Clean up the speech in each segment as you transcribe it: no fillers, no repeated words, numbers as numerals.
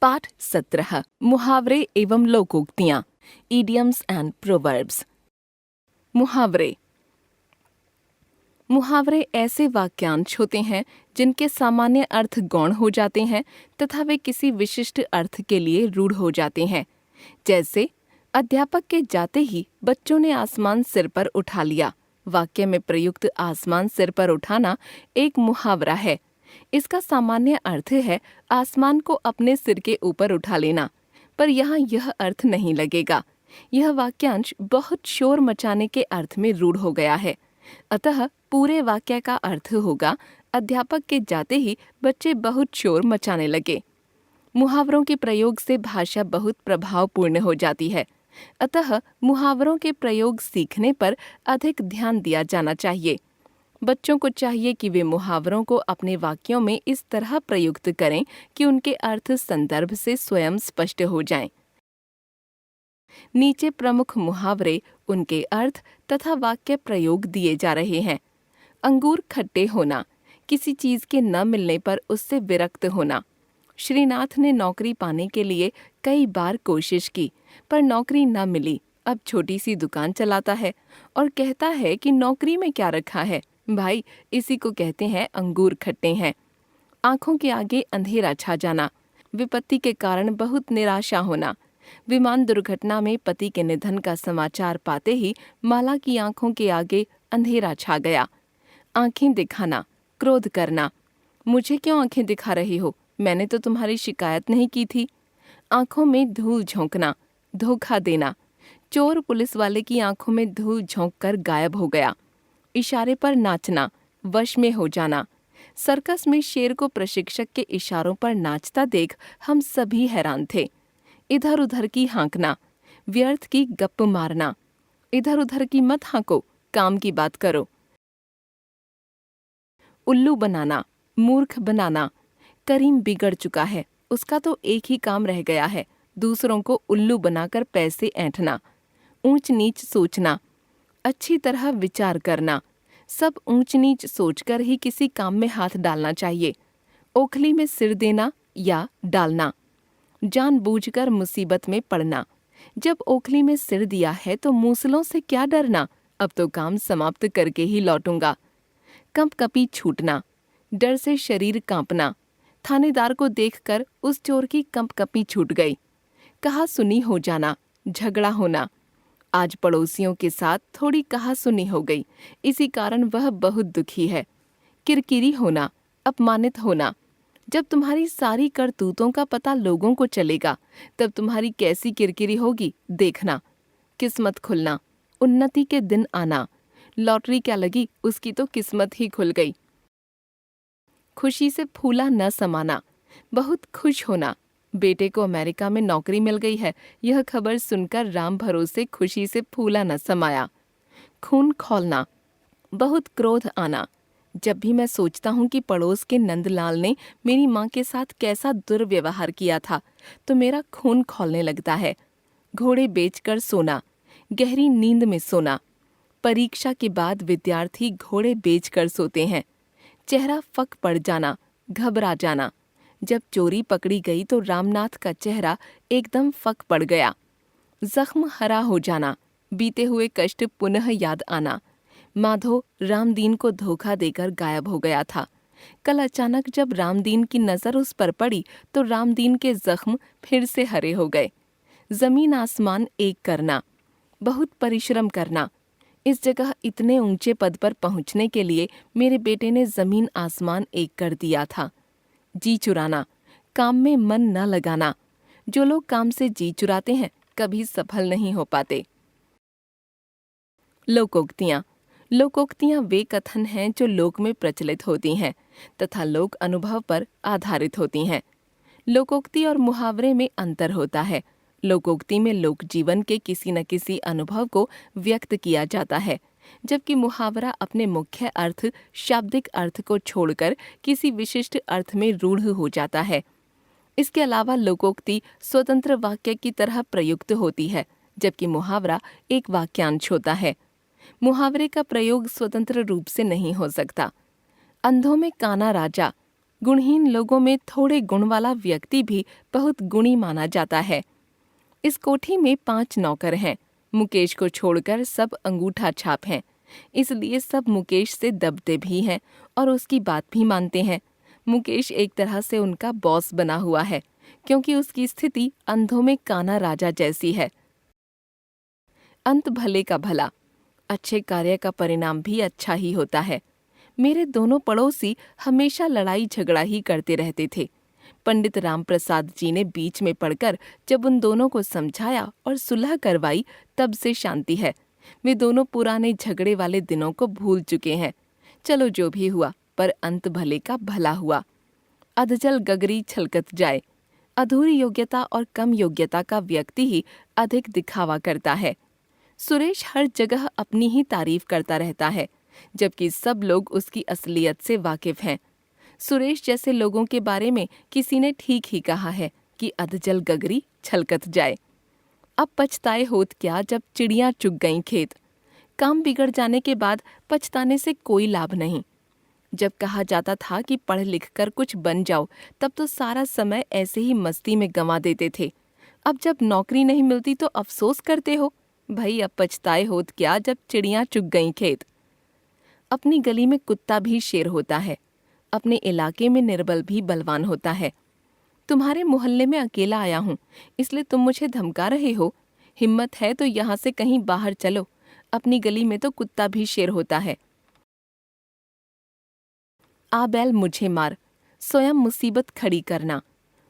पाठ 17 मुहावरे एवं लोकोक्तियाँ इडियम्स एंड प्रोवर्ब्स। मुहावरे मुहावरे ऐसे वाक्यांश होते हैं जिनके सामान्य अर्थ गौण हो जाते हैं तथा वे किसी विशिष्ट अर्थ के लिए रूढ़ हो जाते हैं। जैसे अध्यापक के जाते ही बच्चों ने आसमान सिर पर उठा लिया। वाक्य में प्रयुक्त आसमान सिर पर उठाना एक मुहावरा है। इसका सामान्य अर्थ है आसमान को अपने सिर के ऊपर उठा लेना, पर यहाँ यह अर्थ नहीं लगेगा। यह वाक्यांश बहुत शोर मचाने के अर्थ में रूढ़ हो गया है। अतः पूरे वाक्य का अर्थ होगा अध्यापक के जाते ही बच्चे बहुत शोर मचाने लगे। मुहावरों के प्रयोग से भाषा बहुत प्रभावपूर्ण हो जाती है। अतः मुहावरों के प्रयोग सीखने पर अधिक ध्यान दिया जाना चाहिए। बच्चों को चाहिए कि वे मुहावरों को अपने वाक्यों में इस तरह प्रयुक्त करें कि उनके अर्थ संदर्भ से स्वयं स्पष्ट हो जाएं। नीचे प्रमुख मुहावरे, उनके अर्थ तथा वाक्य प्रयोग दिए जा रहे हैं। अंगूर खट्टे होना, किसी चीज के न मिलने पर उससे विरक्त होना। श्रीनाथ ने नौकरी पाने के लिए कई बार कोशिश की, पर नौकरी न मिली। अब छोटी सी दुकान चलाता है और कहता है कि नौकरी में क्या रखा है भाई, इसी को कहते हैं अंगूर खट्टे हैं। आंखों के आगे अंधेरा छा जाना, विपत्ति के कारण बहुत निराशा होना। विमान दुर्घटना में पति के निधन का समाचार पाते ही माला की आंखों के आगे अंधेरा छा गया। आंखें दिखाना, क्रोध करना, मुझे क्यों आंखें दिखा रही हो, मैंने तो तुम्हारी शिकायत नहीं की थी। आंखों में धूल झोंकना, धोखा देना। चोर पुलिस वाले की आंखों में धूल झोंक कर गायब हो गया। इशारे पर नाचना, वश में हो जाना। सर्कस में शेर को प्रशिक्षक के इशारों पर नाचता देख हम सभी हैरान थे। इधर उधर की हाँकना, व्यर्थ की गप्प मारना। इधर उधर की मत हाँको, काम की बात करो। उल्लू बनाना, मूर्ख बनाना। करीम बिगड़ चुका है, उसका तो एक ही काम रह गया है, दूसरों को उल्लू बनाकर पैसे ऐंठना। ऊंच नीच सोचना, अच्छी तरह विचार करना। सब ऊंच नीच सोचकर ही किसी काम में हाथ डालना चाहिए। ओखली में सिर देना या डालना, जानबूझकर मुसीबत में पड़ना। जब ओखली में सिर दिया है तो मूसलों से क्या डरना, अब तो काम समाप्त करके ही लौटूंगा। कंपकपी छूटना, डर से शरीर कांपना। थानेदार को देखकर उस चोर की कंपकपी छूट गई। कहा सुनी हो जाना, झगड़ा होना। आज पड़ोसियों के साथ थोड़ी कहासुनी हो गई, इसी कारण वह बहुत दुखी है। किरकिरी होना, अपमानित होना। जब तुम्हारी सारी करतूतों का पता लोगों को चलेगा तब तुम्हारी कैसी किरकिरी होगी देखना। किस्मत खुलना, उन्नति के दिन आना। लॉटरी क्या लगी, उसकी तो किस्मत ही खुल गई। खुशी से फूला न समाना, बहुत खुश होना। बेटे को अमेरिका में नौकरी मिल गई है, यह खबर सुनकर राम भरोसे खुशी से फूला न समाया। खून खौलना, बहुत क्रोध आना। जब भी मैं सोचता हूँ कि पड़ोस के नंदलाल ने मेरी माँ के साथ कैसा दुर्व्यवहार किया था तो मेरा खून खौलने लगता है। घोड़े बेचकर सोना, गहरी नींद में सोना। परीक्षा के बाद विद्यार्थी घोड़े बेचकर सोते हैं। चेहरा फक पड़ जाना, घबरा जाना। जब चोरी पकड़ी गई तो रामनाथ का चेहरा एकदम फक पड़ गया। जख्म हरा हो जाना, बीते हुए कष्ट पुनः याद आना। माधो रामदीन को धोखा देकर गायब हो गया था। कल अचानक जब रामदीन की नजर उस पर पड़ी तो रामदीन के जख्म फिर से हरे हो गए। जमीन आसमान एक करना, बहुत परिश्रम करना। इस जगह इतने ऊंचे पद पर पहुंचने के लिए मेरे बेटे ने जमीन आसमान एक कर दिया था। जी चुराना, काम में मन न लगाना। जो लोग काम से जी चुराते हैं कभी सफल नहीं हो पाते। लोकोक्तियाँ। लोकोक्तियाँ वे कथन हैं जो लोक में प्रचलित होती हैं तथा लोक अनुभव पर आधारित होती हैं। लोकोक्ति और मुहावरे में अंतर होता है। लोकोक्ति में लोक जीवन के किसी न किसी अनुभव को व्यक्त किया जाता है, जबकि मुहावरा अपने मुख्य अर्थ, शाब्दिक अर्थ को छोड़कर किसी विशिष्ट अर्थ में रूढ़ हो जाता है। इसके अलावा लोकोक्ति स्वतंत्र वाक्य की तरह प्रयुक्त होती है, जबकि मुहावरा एक वाक्यांश होता है। मुहावरे का प्रयोग स्वतंत्र रूप से नहीं हो सकता। अंधों में काना राजा, गुणहीन लोगों में थोड़े गुण वाला व्यक्ति भी बहुत गुणी माना जाता है। इस कोठी में 5 नौकर हैं। मुकेश को छोड़कर सब अंगूठा छाप हैं। इसलिए सब मुकेश से दबते भी हैं और उसकी बात भी मानते हैं। मुकेश एक तरह से उनका बॉस बना हुआ है, क्योंकि उसकी स्थिति अंधों में काना राजा जैसी है। अंत भले का भला, अच्छे कार्य का परिणाम भी अच्छा ही होता है। मेरे दोनों पड़ोसी हमेशा लड़ाई झगड़ा ही करते रहते थे। पंडित राम प्रसाद जी ने बीच में पड़कर जब उन दोनों को समझाया और सुलह करवाई, तब से शांति है। वे दोनों पुराने झगड़े वाले दिनों को भूल चुके हैं। चलो जो भी हुआ, पर अंत भले का भला हुआ। अधजल गगरी छलकत जाए। अधूरी योग्यता और कम योग्यता का व्यक्ति ही अधिक दिखावा करता है। सुरेश हर जगह अपनी ही तारीफ करता रहता है, जबकि सब लोग उसकी असलियत से वाकिफ हैं। सुरेश जैसे लोगों के बारे में किसी ने ठीक ही कहा है कि अधजल गगरी छलकत जाए। अब पछताए होत क्या जब चिड़ियां चुग गईं खेत। काम बिगड़ जाने के बाद पछताने से कोई लाभ नहीं। जब कहा जाता था कि पढ़ लिख कर कुछ बन जाओ, तब तो सारा समय ऐसे ही मस्ती में गंवा देते थे। अब जब नौकरी नहीं मिलती तो अफसोस करते हो। भाई अब पछताए होत क्या जब चिड़ियां चुग गईं खेत। अपनी गली में कुत्ता भी शेर होता है, अपने इलाके में निर्बल भी बलवान होता है। तुम्हारे मोहल्ले में अकेला आया हूँ, इसलिए तुम मुझे धमका रहे हो। हिम्मत है तो यहाँ से कहीं बाहर चलो। अपनी गली में तो कुत्ता भी शेर होता है। आ बैल मुझे मार, स्वयं मुसीबत खड़ी करना।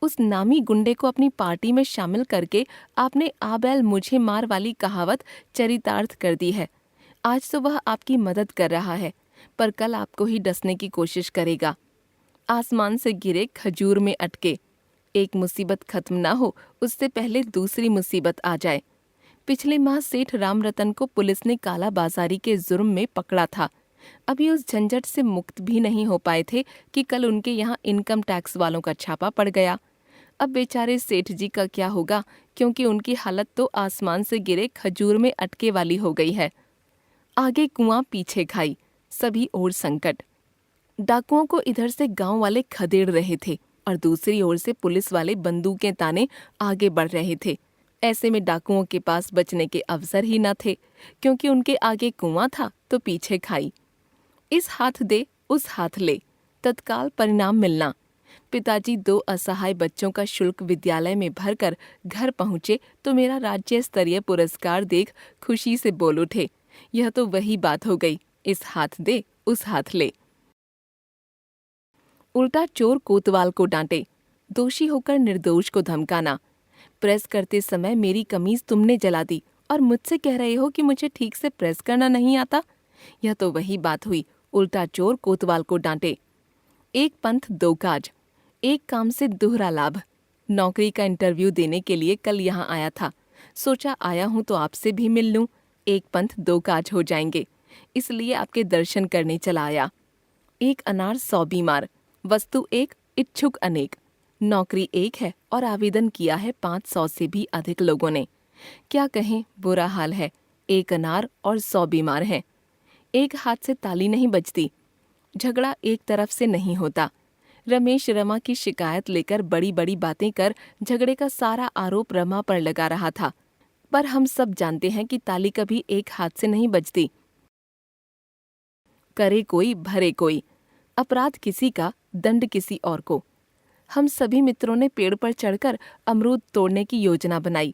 उस नामी गुंडे को अपनी पार्टी में शामिल करके आपने आ बैल मुझे मार वाली कहावत चरितार्थ कर दी है। आज तो वह आपकी मदद कर रहा है, पर कल आपको ही डसने की कोशिश करेगा। आसमान से गिरे खजूर में अटके। एक मुसीबत खत्म ना हो, उससे पहले दूसरी मुसीबत आ जाए। पिछले माह सेठ रामरतन को पुलिस ने काला बाजारी के जुर्म में पकड़ा था। अभी उस झंझट से मुक्त भी नहीं हो पाए थे कि कल उनके यहाँ इनकम टैक्स वालों का छापा पड़ गया। अब बेचारे सेठ जी का क्या होगा, क्योंकि उनकी हालत तो आसमान से गिरे खजूर में अटके वाली हो गई है। आगे कुआं पीछे खाई, सभी ओर संकट। डाकुओं को इधर से गांव वाले खदेड़ रहे थे और दूसरी ओर से पुलिस वाले बंदूकें ताने आगे बढ़ रहे थे। ऐसे में डाकुओं के पास बचने के अवसर ही न थे, क्योंकि उनके आगे कुआं था तो पीछे खाई। इस हाथ दे उस हाथ ले, तत्काल परिणाम मिलना। पिताजी 2 असहाय बच्चों का शुल्क विद्यालय में भरकर घर पहुंचे तो मेरा राज्य स्तरीय पुरस्कार देख खुशी से बोल उठे, यह तो वही बात हो गई, इस हाथ दे उस हाथ ले। उल्टा चोर कोतवाल को डांटे, दोषी होकर निर्दोष को धमकाना। प्रेस करते समय मेरी कमीज तुमने जला दी और मुझसे कह रहे हो कि मुझे ठीक से प्रेस करना नहीं आता। यह तो वही बात हुई, उल्टा चोर कोतवाल को डांटे। एक पंथ 2 काज, एक काम से दोहरा लाभ। नौकरी का इंटरव्यू देने के लिए कल यहाँ आया था। सोचा आया हूँ तो आपसे भी मिल लूँ, एक पंथ 2 काज हो जाएंगे, इसलिए आपके दर्शन करने चला आया। एक अनार 100 बीमार, वस्तु एक, इच्छुक अनेक। नौकरी एक है और आवेदन किया है 500 से भी अधिक लोगों ने। क्या कहें, बुरा हाल है। एक अनार और 100 बीमार हैं। एक हाथ से ताली नहीं बजती। झगड़ा एक तरफ से नहीं होता। रमेश रमा की शिकायत लेकर बड़ी बड़ी बातें कर झगड़े का सारा आरोप रमा पर लगा रहा था, पर हम सब जानते हैं कि ताली कभी एक हाथ से नहीं बजती। करे कोई भरे कोई, अपराध किसी का, दंड किसी और को। हम सभी मित्रों ने पेड़ पर चढ़कर अमरूद तोड़ने की योजना बनाई।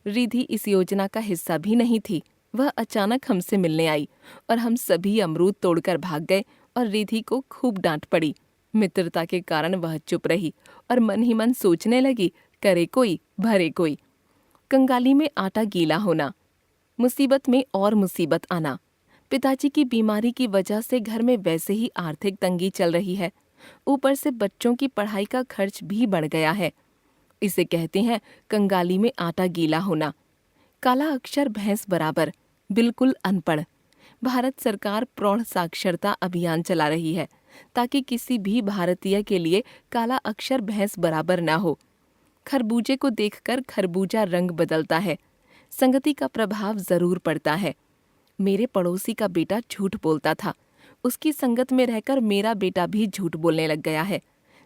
रिधि इस योजना का हिस्सा भी नहीं थी। वह अचानक हमसे मिलने आई और हम सभी अमरूद तोड़कर भाग गए और रिधि को खूब डांट पड़ी। मित्रता के कारण वह चुप रही और मन ही मन सोचने लगी, करे कोई भरे कोई। कंगाली में आटा गीला होना, मुसीबत में और मुसीबत आना। पिताजी की बीमारी की वजह से घर में वैसे ही आर्थिक तंगी चल रही है, ऊपर से बच्चों की पढ़ाई का खर्च भी बढ़ गया है। इसे कहते हैं कंगाली में आटा गीला होना। काला अक्षर भैंस बराबर, बिल्कुल अनपढ़। भारत सरकार प्रौढ़ साक्षरता अभियान चला रही है ताकि किसी भी भारतीय के लिए काला अक्षर भैंस बराबर ना हो। खरबूजे को देखकर खरबूजा रंग बदलता है। संगति का प्रभाव जरूर पड़ता है। मेरे पड़ोसी का बेटा झूठ बोलता था, उसकी संगत में रहकर मेरा बेटा भी झूठ बोलने लग गया है।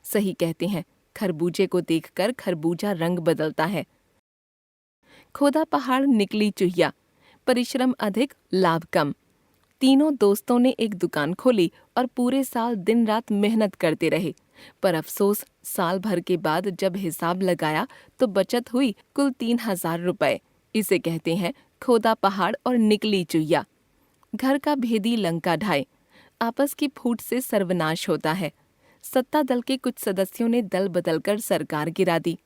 सही कहते हैं, खरबूजे को देखकर खरबूजा रंग बदलता है। खोदा पहाड़ निकली चुहिया, परिश्रम अधिक लाभ कम। तीनों दोस्तों ने एक दुकान खोली और पूरे साल दिन रात मेहनत करते रहे, पर अफसोस साल भर के बाद जब हिसाब लगाया तो बचत हुई कुल 3,000 रुपए। इसे कहते हैं खोदा पहाड़ और निकली चुहिया। घर का भेदी लंका ढाए, आपस की फूट से सर्वनाश होता है। सत्ता दल के कुछ सदस्यों ने दल बदलकर सरकार गिरा दी।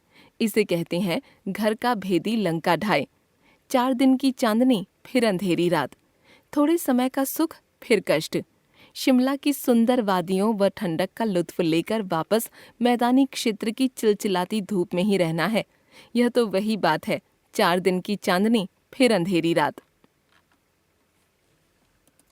इसे कहते हैं घर का भेदी लंका ढाए। 4 दिन की चांदनी फिर अंधेरी रात, थोड़े समय का सुख फिर कष्ट। शिमला की सुंदर वादियों व ठंडक का लुत्फ लेकर वापस मैदानी क्षेत्र की चिलचिलाती धूप में ही रहना है। यह तो वही बात है, 4 दिन की चांदनी फिर अंधेरी रात।